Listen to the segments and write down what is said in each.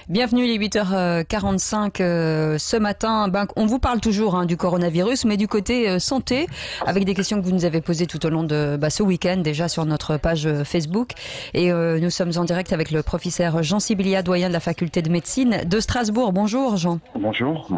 Bienvenue les 8h45 ce matin. On vous parle toujours du coronavirus, mais du côté santé, avec des questions que vous nous avez posées tout au long de ce week-end déjà sur notre page Facebook. Et nous sommes en direct avec le professeur Jean Sibilia, doyen de la faculté de médecine de Strasbourg. Bonjour Jean. Bonjour.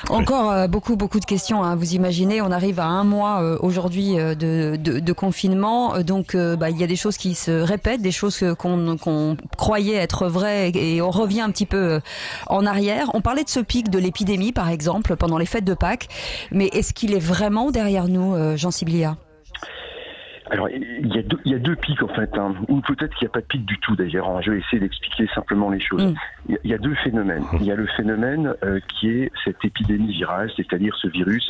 Encore beaucoup de questions. Vous imaginez, on arrive à un mois aujourd'hui de confinement. Donc il y a des choses qui se répètent, des choses qu'on croyait être vraies et on revient un petit peu en arrière. On parlait de ce pic de l'épidémie par exemple pendant les fêtes de Pâques. Mais est-ce qu'il est vraiment derrière nous, Jean Sibilia ? Alors, il y a deux pics en fait, ou peut-être qu'il n'y a pas de pic du tout d'ailleurs. Je vais essayer d'expliquer simplement les choses. Il y a deux phénomènes. Il y a le phénomène qui est cette épidémie virale, c'est-à-dire ce virus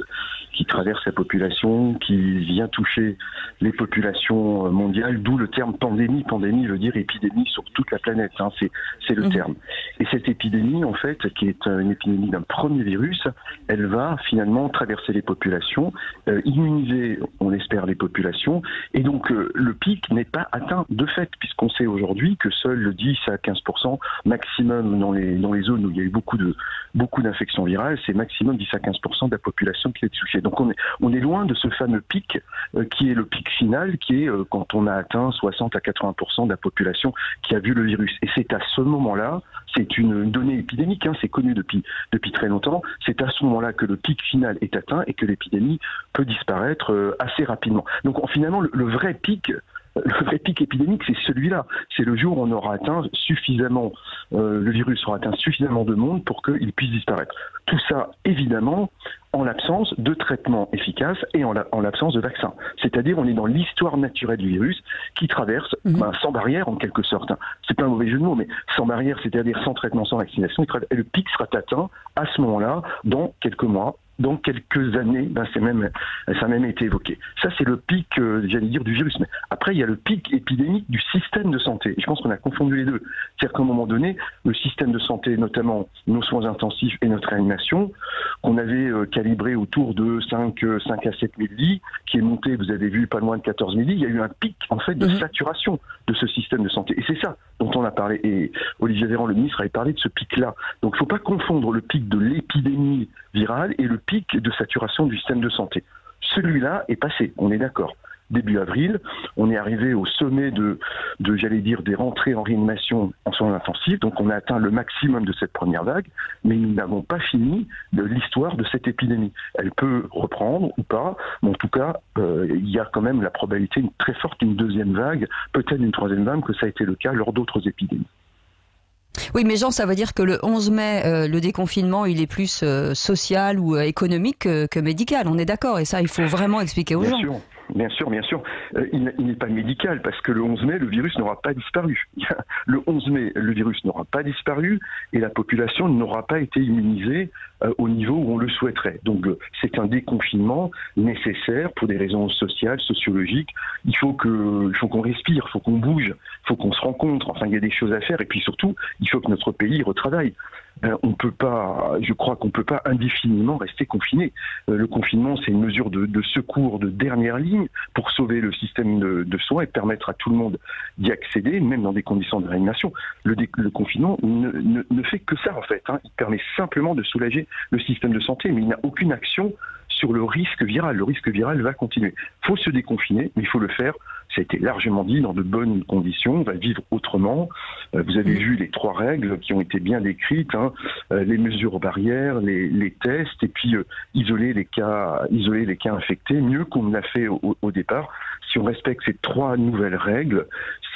qui traverse la population, qui vient toucher les populations mondiales, d'où le terme pandémie. Pandémie veut dire épidémie sur toute la planète, c'est le terme. Et cette épidémie, en fait, qui est une épidémie d'un premier virus, elle va finalement traverser les populations, immuniser, on espère, les populations. Et donc, le pic n'est pas atteint de fait, puisqu'on sait aujourd'hui que seul 10 à 15% maximum dans les zones où il y a eu beaucoup d'infections virales, c'est maximum 10 à 15% de la population qui est touchée. Donc, on est loin de ce fameux pic qui est le pic final, qui est quand on a atteint 60 à 80% de la population qui a vu le virus. Et c'est à ce moment-là, c'est une donnée épidémique, c'est connu depuis très longtemps, c'est à ce moment-là que le pic final est atteint et que l'épidémie peut disparaître assez rapidement. Donc finalement, le vrai pic épidémique, c'est celui-là. C'est le jour où on aura atteint suffisamment, le virus aura atteint suffisamment de monde pour qu'il puisse disparaître. Tout ça, évidemment, en l'absence de traitement efficace et en l'absence de vaccin. C'est-à-dire, on est dans l'histoire naturelle du virus qui traverse sans barrière, en quelque sorte. C'est pas un mauvais jeu de mots, mais sans barrière, c'est-à-dire sans traitement, sans vaccination. Et le pic sera atteint à ce moment-là, dans quelques mois, dans quelques années, ça a même été évoqué. Ça, c'est le pic, j'allais dire, du virus. Mais après, il y a le pic épidémique du système de santé. Et je pense qu'on a confondu les deux. C'est-à-dire qu'à un moment donné, le système de santé, notamment nos soins intensifs et notre réanimation, qu'on avait calibré autour de 5 à 7 000 lits, qui est monté, vous avez vu, pas loin de 14 000 lits, il y a eu un pic, en fait, de saturation de ce système de santé. Et c'est ça dont on a parlé. Et Olivier Véran, le ministre, avait parlé de ce pic-là. Donc, il ne faut pas confondre le pic de l'épidémie virale et le pic de saturation du système de santé. Celui-là est passé, on est d'accord. Début avril, on est arrivé au sommet j'allais dire, des rentrées en réanimation en soins intensifs. Donc on a atteint le maximum de cette première vague, mais nous n'avons pas fini de l'histoire de cette épidémie. Elle peut reprendre ou pas, mais en tout cas, il y a quand même la probabilité très forte d'une deuxième vague, peut-être une troisième vague, que ça a été le cas lors d'autres épidémies. Oui, mais Jean, ça veut dire que le 11 mai, le déconfinement, il est plus social ou économique que médical. On est d'accord, et ça, il faut vraiment expliquer aux gens. Bien sûr. Il n'est pas médical parce que le 11 mai, le virus n'aura pas disparu. Le 11 mai, le virus n'aura pas disparu et la population n'aura pas été immunisée au niveau où on le souhaiterait. Donc c'est un déconfinement nécessaire pour des raisons sociales, sociologiques. Il faut qu'on respire, il faut qu'on bouge, il faut qu'on se rencontre. Enfin, il y a des choses à faire et puis surtout, il faut que notre pays retravaille. Je crois qu'on ne peut pas indéfiniment rester confiné. Le confinement, c'est une mesure de secours de dernière ligne pour sauver le système de soins et permettre à tout le monde d'y accéder, même dans des conditions de réanimation. Le confinement ne fait que ça, en fait. Il permet simplement de soulager le système de santé, mais il n'a aucune action sur le risque viral. Le risque viral va continuer. Il faut se déconfiner, mais il faut le faire. Ça a été largement dit, dans de bonnes conditions. On va vivre autrement. Vous avez vu les 3 règles qui ont été bien décrites, les mesures barrières, les tests, et puis isoler les cas infectés, mieux qu'on ne l'a fait au départ. Si on respecte ces 3 nouvelles règles,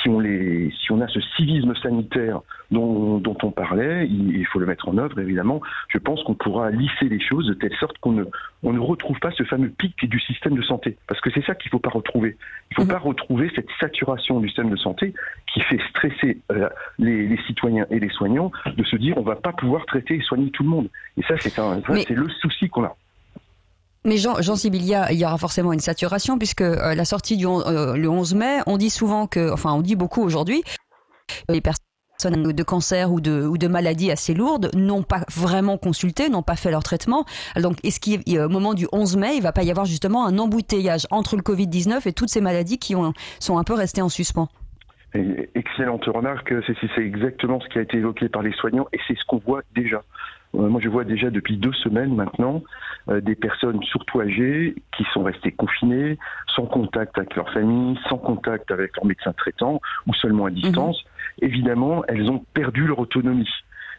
si on a ce civisme sanitaire dont on parlait, il faut le mettre en œuvre, évidemment. Je pense qu'on pourra lisser les choses de telle sorte qu'on ne retrouve pas ce fameux pic du système de santé. Parce que c'est ça qu'il ne faut pas retrouver. Il ne faut pas retrouver cette saturation du système de santé qui fait stresser les citoyens et les soignants de se dire on ne va pas pouvoir traiter et soigner tout le monde. Et ça, c'est le souci qu'on a. Mais Jean Sibilia, il y aura forcément une saturation puisque la sortie le 11 mai, on dit on dit beaucoup aujourd'hui, les personnes de cancer ou de maladies assez lourdes n'ont pas vraiment consulté, n'ont pas fait leur traitement. Donc, au moment du 11 mai, il ne va pas y avoir justement un embouteillage entre le Covid-19 et toutes ces maladies qui sont un peu restées en suspens? Excellente remarque, c'est exactement ce qui a été évoqué par les soignants et c'est ce qu'on voit déjà. Moi, je vois déjà depuis 2 semaines maintenant des personnes surtout âgées qui sont restées confinées, sans contact avec leur famille, sans contact avec leur médecin traitant ou seulement à distance. Évidemment, elles ont perdu leur autonomie.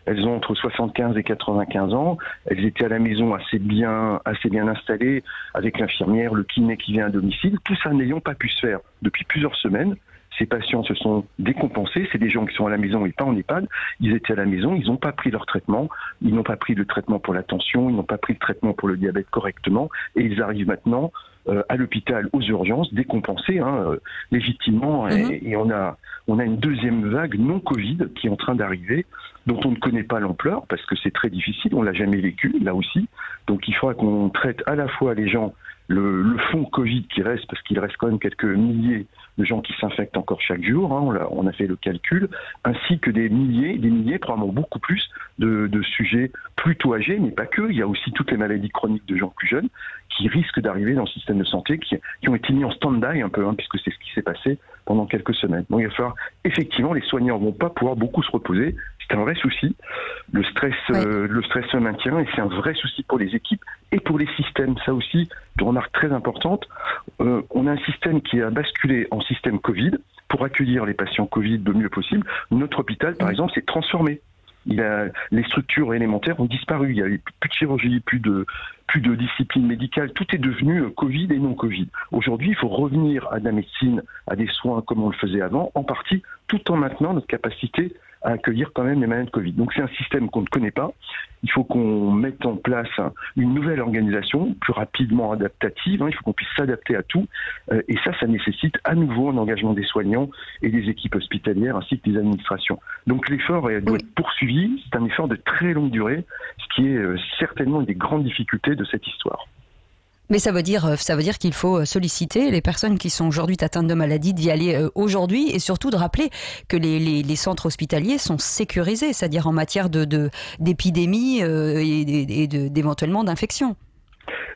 Elles ont entre 75 et 95 ans. Elles étaient à la maison assez bien installées avec l'infirmière, le kiné qui vient à domicile. Tout ça n'ayant pas pu se faire depuis plusieurs semaines. Ces patients se sont décompensés. C'est des gens qui sont à la maison et pas en EHPAD. Ils étaient à la maison, ils n'ont pas pris leur traitement. Ils n'ont pas pris le traitement pour la tension, ils n'ont pas pris le traitement pour le diabète correctement. Et ils arrivent maintenant à l'hôpital aux urgences, décompensés, légitimement. Et on a une deuxième vague non Covid qui est en train d'arriver, dont on ne connaît pas l'ampleur, parce que c'est très difficile, on ne l'a jamais vécu, là aussi. Donc il faudra qu'on traite à la fois les gens, le fond Covid qui reste, parce qu'il reste quand même quelques milliers de gens qui s'infectent encore chaque jour, on a fait le calcul, ainsi que des milliers, probablement beaucoup plus, de sujets plutôt âgés, mais pas que. Il y a aussi toutes les maladies chroniques de gens plus jeunes qui risquent d'arriver dans le système de santé, qui ont été mis en stand-by un peu, puisque c'est ce qui s'est passé pendant quelques semaines. Donc il va falloir, effectivement, les soignants ne vont pas pouvoir beaucoup se reposer. C'est un vrai souci. Le stress se maintient et c'est un vrai souci pour les équipes et pour les systèmes. Ça aussi, une remarque très importante. On a un système qui a basculé en système Covid pour accueillir les patients Covid le mieux possible. Notre hôpital, par exemple, s'est transformé. Les structures élémentaires ont disparu. Il n'y a plus de chirurgie, plus de discipline médicale. Tout est devenu Covid et non Covid. Aujourd'hui, il faut revenir à de la médecine, à des soins comme on le faisait avant, en partie, tout en maintenant notre capacité à accueillir quand même les malades Covid. Donc c'est un système qu'on ne connaît pas. Il faut qu'on mette en place une nouvelle organisation, plus rapidement adaptative. Il faut qu'on puisse s'adapter à tout. Et ça nécessite à nouveau un engagement des soignants et des équipes hospitalières ainsi que des administrations. Donc l'effort doit être poursuivi. C'est un effort de très longue durée, ce qui est certainement une des grandes difficultés de cette histoire. Mais ça veut dire qu'il faut solliciter les personnes qui sont aujourd'hui atteintes de maladies d'y aller aujourd'hui et surtout de rappeler que les centres hospitaliers sont sécurisés, c'est-à-dire en matière d'épidémie et d'éventuellement d'infection.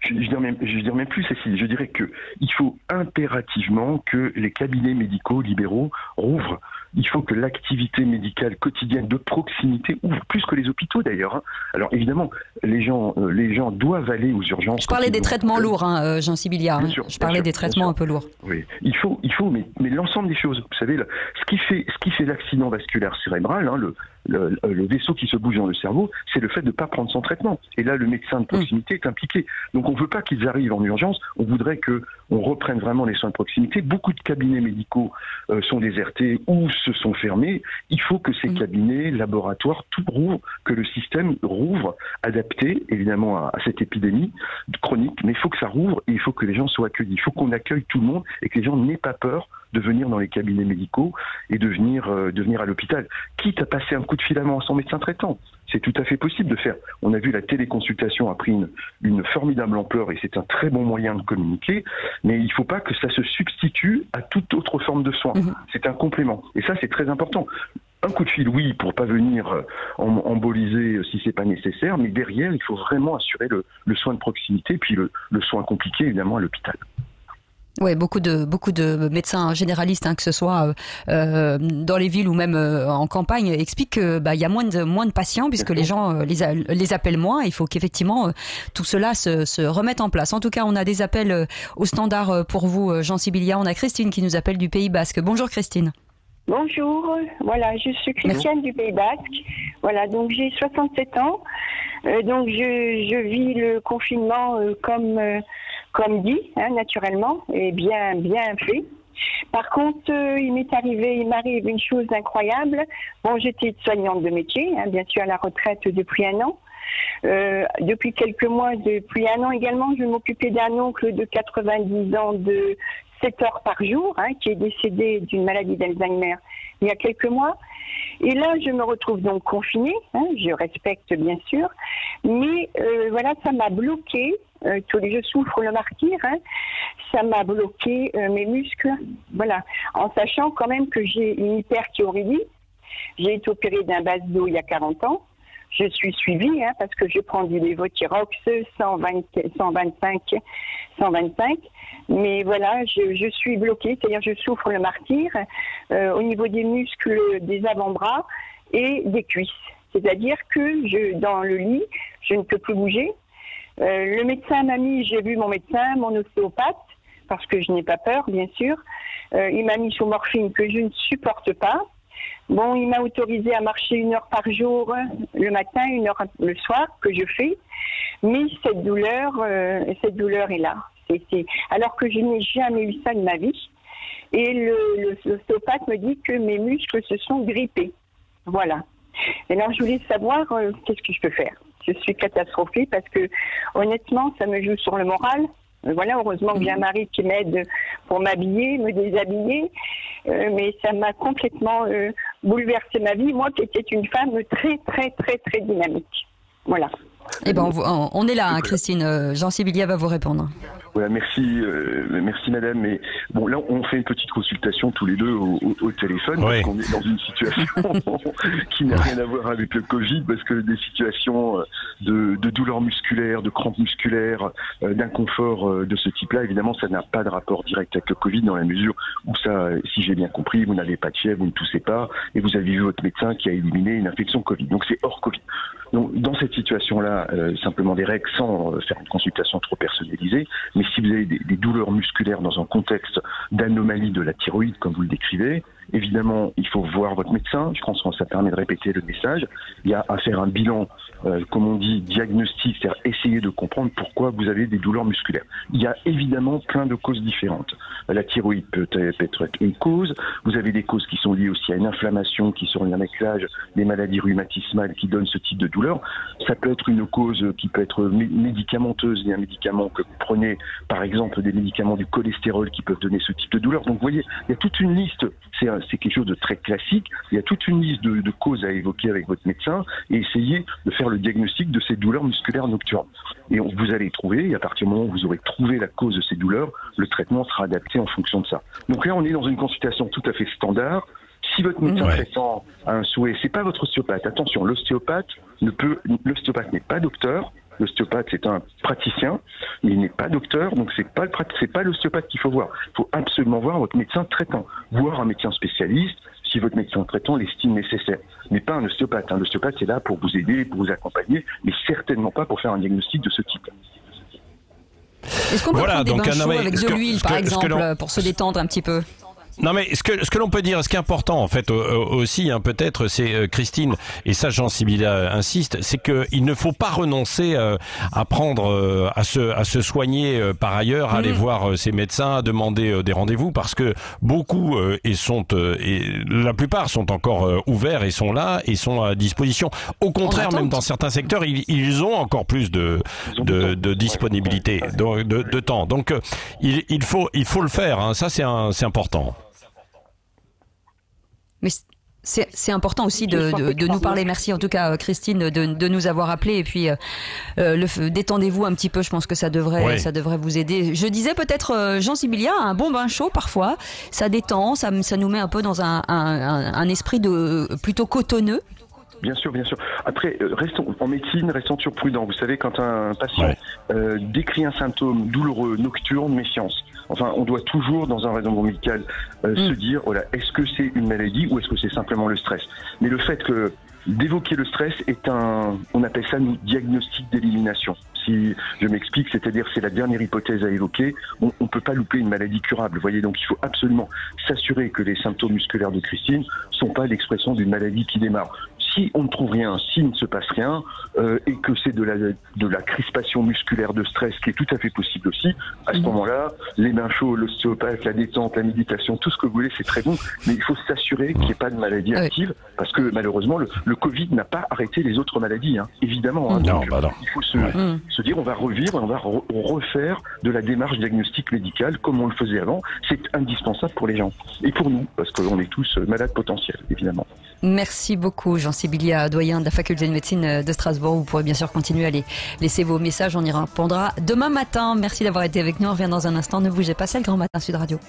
Je dirais même plus, Cécile. Je dirais qu'il faut impérativement que les cabinets médicaux libéraux rouvrent. Il faut que l'activité médicale quotidienne de proximité ouvre, plus que les hôpitaux d'ailleurs. Alors évidemment, les gens doivent aller aux urgences. Je parlais des traitements lourds, Jean Sibilla. Je parlais des traitements un peu lourds. Oui, il faut, mais l'ensemble des choses. Vous savez, ce qui fait l'accident vasculaire cérébral, le vaisseau qui se bouge dans le cerveau, c'est le fait de ne pas prendre son traitement. Et là, le médecin de proximité est impliqué. Donc on ne veut pas qu'ils arrivent en urgence, on voudrait qu'on reprenne vraiment les soins de proximité. Beaucoup de cabinets médicaux sont désertés ou se sont fermés. Il faut que ces cabinets, laboratoires, tout rouvre, que le système rouvre, adapté évidemment à cette épidémie chronique, mais il faut que ça rouvre et il faut que les gens soient accueillis. Il faut qu'on accueille tout le monde et que les gens n'aient pas peur de venir dans les cabinets médicaux et de venir à l'hôpital, quitte à passer un coup de filament à son médecin traitant. C'est tout à fait possible de faire. On a vu la téléconsultation a pris une formidable ampleur et c'est un très bon moyen de communiquer, mais il ne faut pas que ça se substitue à toute autre forme de soins. C'est un complément. Et ça, c'est très important. Un coup de fil, oui, pour pas venir emboliser si c'est pas nécessaire, mais derrière, il faut vraiment assurer le soin de proximité, puis le soin compliqué, évidemment, à l'hôpital. Oui, beaucoup de médecins généralistes, que ce soit dans les villes ou même en campagne, expliquent qu'il y a moins de patients puisque les gens les appellent moins. Il faut qu'effectivement tout cela se remette en place. En tout cas, on a des appels au standard pour vous, Jean Sibilla. On a Christine qui nous appelle du Pays Basque. Bonjour Christine. Bonjour, voilà, je suis Christiane du Pays Basque. Voilà, donc j'ai 67 ans. Donc je vis le confinement comme dit, naturellement, et bien fait. Par contre, il m'arrive une chose incroyable. Bon, j'étais soignante de métier, bien sûr à la retraite depuis 1 an. Depuis quelques mois, depuis 1 an également, je m'occupais d'un oncle de 90 ans de 7 heures par jour, qui est décédé d'une maladie d'Alzheimer il y a quelques mois. Et là, je me retrouve donc confinée, je respecte bien sûr, mais voilà, ça m'a bloqué, je souffre le martyre, ça m'a bloqué mes muscles, voilà, en sachant quand même que j'ai une hyperthyroïdie, j'ai été opérée d'un base d'eau il y a 40 ans, je suis suivie, parce que je prends du Levothyrox 125. Mais voilà, je suis bloquée, c'est-à-dire je souffre le martyre au niveau des muscles des avant-bras et des cuisses. C'est-à-dire que dans le lit, je ne peux plus bouger. Le médecin m'a mis, j'ai vu mon médecin, mon ostéopathe, parce que je n'ai pas peur, bien sûr. Il m'a mis sous morphine que je ne supporte pas. Bon, il m'a autorisé à marcher 1 heure par jour le matin, 1 heure le soir, que je fais. Mais cette douleur est là. Alors que je n'ai jamais eu ça de ma vie. Et l'ostéopathe me dit que mes muscles se sont grippés. Voilà. Et alors, je voulais savoir qu'est-ce que je peux faire. Je suis catastrophée parce que, honnêtement, ça me joue sur le moral. Voilà, heureusement que j'ai un mari qui m'aide pour m'habiller, me déshabiller. Mais ça m'a complètement bouleversé ma vie. Moi qui étais une femme très, très, très, très dynamique. Voilà. Eh ben, on est là, Christine. Jean Sibilia va vous répondre. Voilà, merci madame. Mais bon, là, on fait une petite consultation tous les deux au téléphone, parce qu'on est dans une situation qui n'a rien à voir avec le Covid, parce que des situations de douleurs musculaires, de crampes musculaires, d'inconfort de ce type-là, évidemment, ça n'a pas de rapport direct avec le Covid, dans la mesure où ça, si j'ai bien compris, vous n'avez pas de fièvre, vous ne toussez pas, et vous avez vu votre médecin qui a éliminé une infection Covid. Donc c'est hors Covid. Donc dans cette situation-là, simplement des règles sans faire une consultation trop personnalisée, mais si vous avez des douleurs musculaires dans un contexte d'anomalie de la thyroïde, comme vous le décrivez, évidemment, il faut voir votre médecin. Je pense que ça permet de répéter le message. Il y a à faire un bilan, comme on dit, diagnostic, c'est-à-dire essayer de comprendre pourquoi vous avez des douleurs musculaires. Il y a évidemment plein de causes différentes. La thyroïde peut être une cause. Vous avez des causes qui sont liées aussi à une inflammation, qui sont liées avec l'âge, des maladies rhumatismales qui donnent ce type de douleur. Ça peut être une cause qui peut être médicamenteuse. Il y a un médicament que vous prenez, par exemple, des médicaments du cholestérol qui peuvent donner ce type de douleur. Donc vous voyez, il y a toute une liste. C'est quelque chose de très classique. Il y a toute une liste de causes à évoquer avec votre médecin et essayer de faire le diagnostic de ces douleurs musculaires nocturnes. Et vous allez trouver, et à partir du moment où vous aurez trouvé la cause de ces douleurs, le traitement sera adapté en fonction de ça. Donc là, on est dans une consultation tout à fait standard. Si votre médecin traitant a un souhait, c'est pas votre ostéopathe. Attention, l'ostéopathe n'est pas docteur. L'ostéopathe, c'est un praticien, mais il n'est pas docteur, donc c'est pas l'ostéopathe qu'il faut voir. Il faut absolument voir votre médecin traitant, voir un médecin spécialiste, si votre médecin traitant l'estime nécessaire. Mais pas un ostéopathe. L'ostéopathe, c'est là pour vous aider, pour vous accompagner, mais certainement pas pour faire un diagnostic de ce type. Est-ce qu'on peut prendre des bains chauds avec de l'huile, par exemple, pour se détendre un petit peu ? Non, mais ce que l'on peut dire, ce qui est important en fait aussi, peut-être, c'est Christine, et ça Jean Sibilia insiste, c'est qu'il ne faut pas renoncer à prendre, à se soigner par ailleurs, à aller voir ses médecins, à demander des rendez-vous, parce que beaucoup et la plupart sont encore ouverts et sont là et sont à disposition. Au contraire, même dans certains secteurs, ils ont encore plus de disponibilité, de temps. Donc il faut le faire. Ça c'est important. Mais c'est important aussi de nous parler. Merci en tout cas Christine de nous avoir appelé et puis détendez-vous un petit peu. Je pense que ça devrait vous aider. Je disais peut-être Jean Sibilia, un bon bain chaud parfois, ça détend, ça nous met un peu dans un esprit plutôt cotonneux. Bien sûr, bien sûr. Après, en médecine, restons toujours prudents. Vous savez, quand un patient décrit un symptôme douloureux, nocturne, méfiance. Enfin, on doit toujours, dans un raisonnement médical, se dire, voilà, est-ce que c'est une maladie ou est-ce que c'est simplement le stress ? Mais le fait d'évoquer le stress on appelle ça nous diagnostic d'élimination. Si je m'explique, c'est-à-dire c'est la dernière hypothèse à évoquer, on ne peut pas louper une maladie curable, vous voyez, donc il faut absolument s'assurer que les symptômes musculaires de Christine ne sont pas l'expression d'une maladie qui démarre. Si on ne trouve rien, s'il ne se passe rien, et que c'est de la crispation musculaire de stress qui est tout à fait possible aussi, à ce moment-là, les bains chauds, l'ostéopathe, la détente, la méditation, tout ce que vous voulez, c'est très bon, mais il faut s'assurer qu'il n'y ait pas de maladie active, parce que malheureusement, le Covid n'a pas arrêté les autres maladies, évidemment. Donc, il faut se dire, on va revivre, on va refaire de la démarche diagnostique médicale comme on le faisait avant. C'est indispensable pour les gens, et pour nous, parce qu'on est tous malades potentiels, évidemment. Merci beaucoup Jean Sibilia, doyen de la faculté de médecine de Strasbourg. Vous pourrez bien sûr continuer à laisser vos messages, on y répondra demain matin. Merci d'avoir été avec nous, on revient dans un instant, ne bougez pas, c'est le Grand Matin Sud Radio.